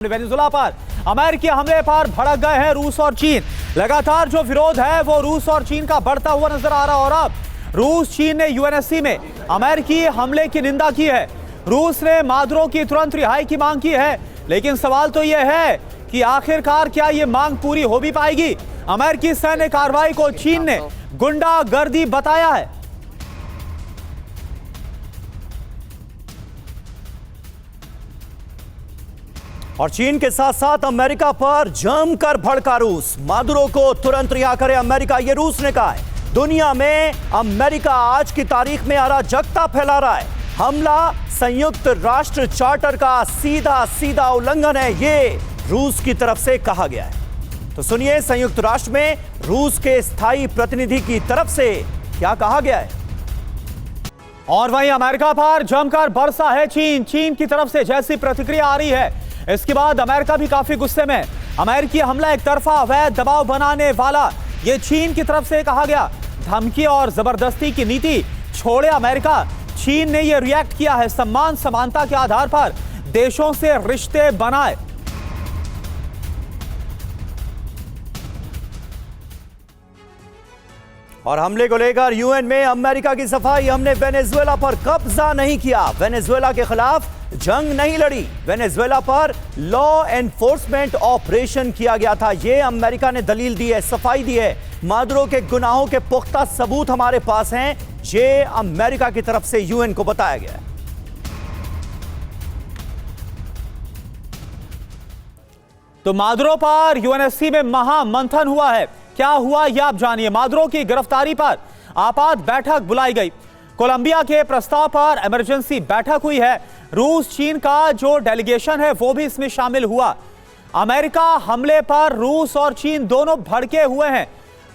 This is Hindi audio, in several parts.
वेनेजुएला पर अमेरिकी हमले पर भड़क गए हैं रूस और चीन। लगातार जो विरोध है वो रूस और चीन का बढ़ता हुआ नजर आ रहा है और अब रूस चीन ने यूएनएससी में अमेरिकी हमले की निंदा की है। रूस ने मादुरो की तुरंत रिहाई की मांग की है, लेकिन सवाल तो यह है कि आखिरकार क्या यह मांग पूरी हो भी पाएगी। अमेरिकी सैन्य कार्रवाई को चीन ने गुंडागर्दी बताया है। और चीन के साथ साथ अमेरिका पर जमकर भड़का रूस। मादुरो को तुरंत रिहा करे अमेरिका, ये रूस ने कहा है। दुनिया में अमेरिका आज की तारीख में अराजकता फैला रहा है। हमला संयुक्त राष्ट्र चार्टर का सीधा सीधा उल्लंघन है, ये रूस की तरफ से कहा गया है। तो सुनिए संयुक्त राष्ट्र में रूस के स्थायी प्रतिनिधि की तरफ से क्या कहा गया है। और वहीं अमेरिका पर जमकर बरसा है चीन। चीन की तरफ से जैसी प्रतिक्रिया आ रही है, इसके बाद अमेरिका भी काफी गुस्से में। अमेरिकी हमला एक तरफा अवैध दबाव बनाने वाला, यह चीन की तरफ से कहा गया। धमकी और जबरदस्ती की नीति छोड़े अमेरिका। चीन ने यह रिएक्ट किया है, सम्मान समानता के आधार पर देशों से रिश्ते बनाए। और हमले को लेकर यूएन में अमेरिका की सफाई, हमने वेनेजुएला पर कब्जा नहीं किया, वेनेजुएला के खिलाफ जंग नहीं लड़ी, वेनेजुएला पर लॉ एनफोर्समेंट ऑपरेशन किया गया था। यह अमेरिका ने दलील दी है, सफाई दी है। मादुरो के गुनाहों के पुख्ता सबूत हमारे पास हैं, ये अमेरिका की तरफ से यूएन को बताया गया है। तो मादुरो पर यूएनएससी में महामंथन हुआ है। क्या हुआ यह आप जानिए। मादुरो की गिरफ्तारी पर आपात बैठक बुलाई गई। कोलंबिया के प्रस्ताव पर इमरजेंसी बैठक हुई है। रूस चीन का जो डेलीगेशन है वो भी इसमें शामिल हुआ। अमेरिका हमले पर रूस और चीन दोनों भड़के हुए हैं।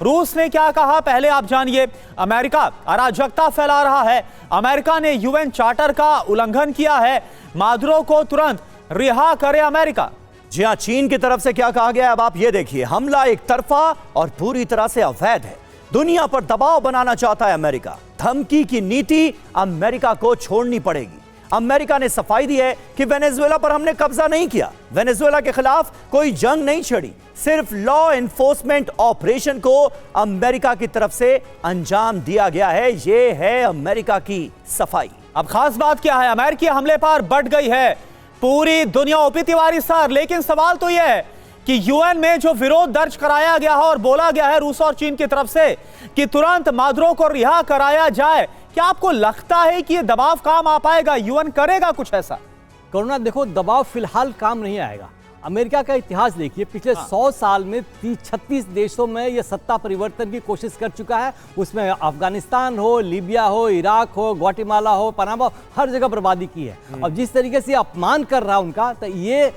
रूस ने क्या कहा पहले आप जानिए। अमेरिका अराजकता फैला रहा है, अमेरिका ने यूएन चार्टर का उल्लंघन किया है, मादुरो को तुरंत रिहा करे अमेरिका। जी हां, चीन की तरफ से क्या कहा गया अब आप ये देखिए। हमला एक तरफा और पूरी तरह से अवैध है। दुनिया पर दबाव बनाना चाहता है अमेरिका। धमकी की नीति अमेरिका को छोड़नी पड़ेगी। अमेरिका ने सफाई दी है कि वेनेजुएला पर हमने कब्जा नहीं किया, वेनेजुएला के खिलाफ कोई जंग नहीं छेड़ी, सिर्फ लॉ एनफोर्समेंट ऑपरेशन को अमेरिका की तरफ से अंजाम दिया गया है। यह है अमेरिका की सफाई। अब खास बात क्या है, अमेरिकी हमले पर बढ़ गई है पूरी दुनिया ओपी तिवारी सर। लेकिन सवाल तो यह है कि यूएन में जो विरोध दर्ज कराया गया है और बोला गया है रूस और चीन की तरफ से कि तुरंत मादुरो को रिहा कराया जाए, क्या आपको लगता है कि यह दबाव काम आ पाएगा? यूएन करेगा कुछ ऐसा? करुणा, देखो दबाव फिलहाल काम नहीं आएगा। अमेरिका का इतिहास देखिए, पिछले 100 साल में 36 देशों में यह सत्ता परिवर्तन की कोशिश कर चुका है। उसमें अफगानिस्तान हो, लीबिया हो, इराक हो, ग्वाटेमाला हो, पनामा, हर जगह बर्बादी की है। और जिस तरीके से अपमान कर रहा है उनका, तो ये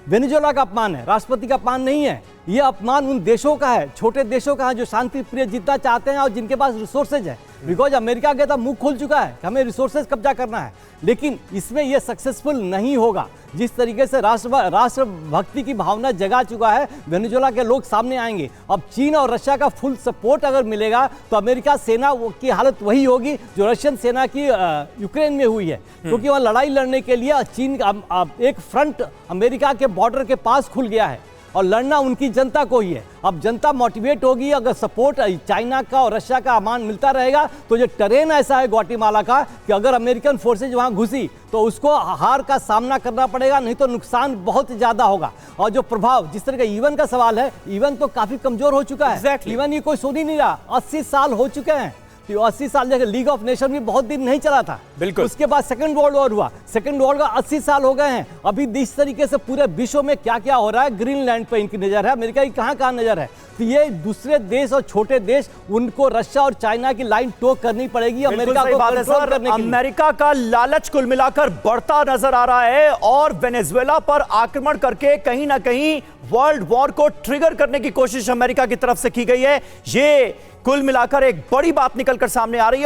वेनेजुएला का अपमान है, राष्ट्रपति का अपमान नहीं है। ये अपमान उन देशों का है, छोटे देशों का है, जो शांति प्रिय जीतना चाहते हैं और जिनके पास रिसोर्सेज है। बिकॉज अमेरिका के तो मुंह खुल चुका है कि हमें रिसोर्सेज कब्जा करना है, लेकिन इसमें यह सक्सेसफुल नहीं होगा। जिस तरीके से राष्ट्रभक्ति की भावना जगा चुका है, वेनेजुएला के लोग सामने आएंगे। अब चीन और रशिया का फुल सपोर्ट अगर मिलेगा तो अमेरिका सेना की हालत वही होगी जो रशियन सेना की यूक्रेन में हुई है, क्योंकि वहाँ लड़ाई लड़ने के लिए चीन का एक फ्रंट अमेरिका के बॉर्डर के पास खुल गया है और लड़ना उनकी जनता को ही है। अब जनता मोटिवेट होगी, अगर सपोर्ट चाइना का और रशिया का अमान मिलता रहेगा तो जो टेरेन ऐसा है ग्वाटेमाला का कि अगर अमेरिकन फोर्सेज वहां घुसी तो उसको हार का सामना करना पड़ेगा, नहीं तो नुकसान बहुत ज़्यादा होगा। और जो प्रभाव, जिस तरह का ईवन का सवाल है, ईवन तो काफ़ी कमज़ोर हो चुका है। ईवन ये कोई सुन ही नहीं रहा, 80 साल हो चुके हैं। 80 साल जगह लीग ऑफ नेशन भी बहुत दिन नहीं चला था। बिल्कुल। उसके बाद सेकंड वर्ल्ड वॉर हुआ, सेकंड वर्ल्ड वॉर 80 साल हो गए हैं। अभी इस तरीके से पूरे विश्व में क्या क्या हो रहा है, ग्रीनलैंड पे इनकी नजर है, अमेरिका की कहां नजर है। तो ये दूसरे देश और छोटे देश, उनको रशिया और चाइना की लाइन टो करनी पड़ेगी अमेरिका को कंट्रोल करने के लिए। अमेरिका का लालच कुल मिलाकर बढ़ता नजर आ रहा है और वेनेजुएला पर आक्रमण करके कहीं ना कहीं वर्ल्ड वॉर को ट्रिगर करने की कोशिश अमेरिका की तरफ से की गई है। ये कुल मिलाकर एक बड़ी बात निकलकर सामने आ रही है।